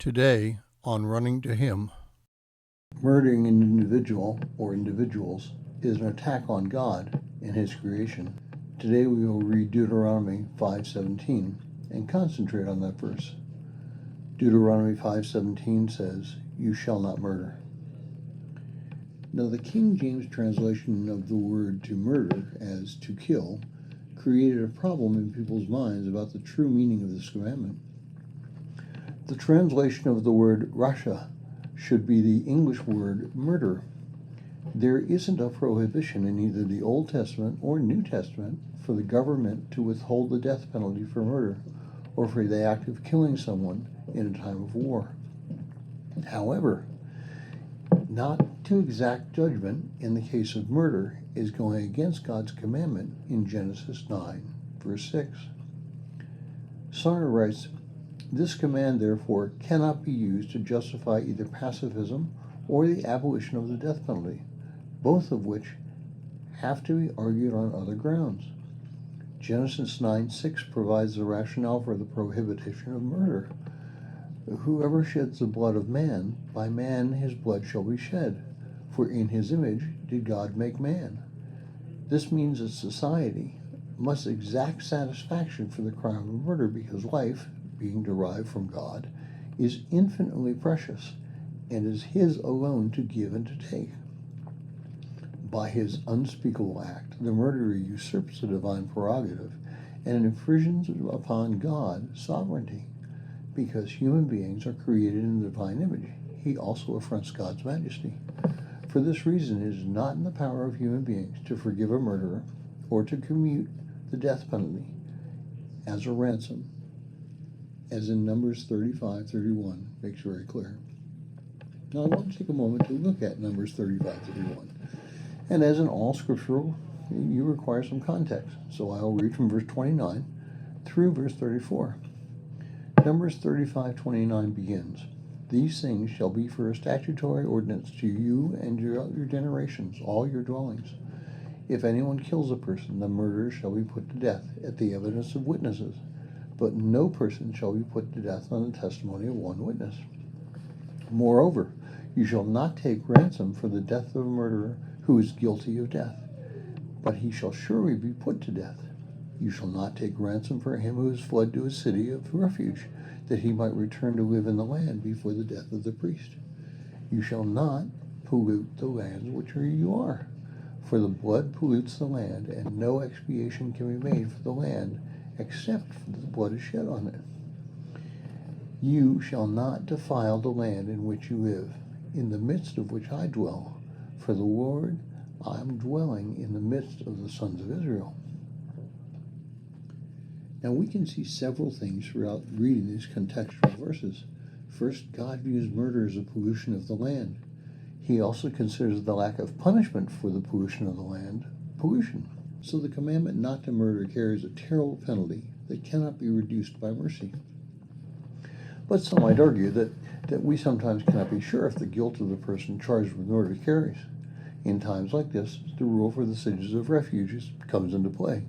Today on Running to Him. Murdering an individual or individuals is an attack on God and His creation. Today we will read Deuteronomy 5:17 and concentrate on that verse. Deuteronomy 5:17 says, "You shall not murder." Now the King James translation of the word to murder as to kill created a problem in people's minds about the true meaning of this commandment. The translation of the word rasa should be the English word murder. There isn't a prohibition in either the Old Testament or New Testament for the government to withhold the death penalty for murder or for the act of killing someone in a time of war. However, not to exact judgment in the case of murder is going against God's commandment in Genesis 9, verse 6. Sarna writes, "This command, therefore, cannot be used to justify either pacifism or the abolition of the death penalty, both of which have to be argued on other grounds. Genesis 9:6 provides the rationale for the prohibition of murder. Whoever sheds the blood of man, by man his blood shall be shed, for in his image did God make man. This means that society must exact satisfaction for the crime of murder because life, being derived from God, is infinitely precious and is His alone to give and to take. By his unspeakable act, the murderer usurps the divine prerogative and infringes upon God's sovereignty. Because human beings are created in the divine image, he also affronts God's majesty. For this reason, it is not in the power of human beings to forgive a murderer or to commute the death penalty as a ransom, as in Numbers 35:31 makes very clear. Now I want to take a moment to look at Numbers 35:31. And as in all scriptural, you require some context. So I'll read from verse 29 through verse 34. Numbers 35:29 begins, "These things shall be for a statutory ordinance to you and your generations, all your dwellings. If anyone kills a person, the murderer shall be put to death at the evidence of witnesses. But no person shall be put to death on the testimony of one witness. Moreover, you shall not take ransom for the death of a murderer who is guilty of death, but he shall surely be put to death. You shall not take ransom for him who has fled to a city of refuge, that he might return to live in the land before the death of the priest. You shall not pollute the land which you are, for the blood pollutes the land, and no expiation can be made for the land except for the blood is shed on it. You shall not defile the land in which you live, in the midst of which I dwell, for the Lord, I am dwelling in the midst of the sons of Israel." Now we can see several things throughout reading these contextual verses. First, God views murder as a pollution of the land. He also considers the lack of punishment for the pollution of the land pollution. So the commandment not to murder carries a terrible penalty that cannot be reduced by mercy. But some might argue that we sometimes cannot be sure if the guilt of the person charged with murder carries. In times like this, the rule for the cities of refuge comes into play.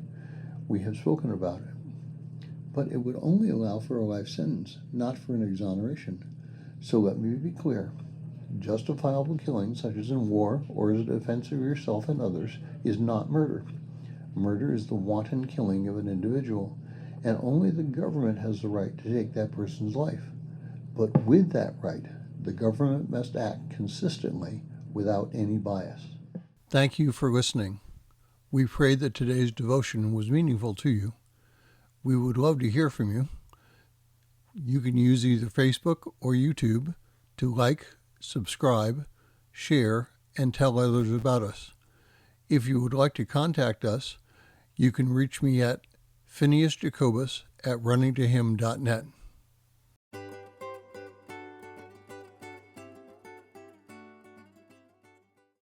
We have spoken about it. But it would only allow for a life sentence, not for an exoneration. So let me be clear. Justifiable killing, such as in war or as a defense of yourself and others, is not murder. Murder is the wanton killing of an individual, and only the government has the right to take that person's life. But with that right, the government must act consistently without any bias. Thank you for listening. We pray that today's devotion was meaningful to you. We would love to hear from you. You can use either Facebook or YouTube to like, subscribe, share, and tell others about us. If you would like to contact us, you can reach me at phineasjacobus@runningtohim.net.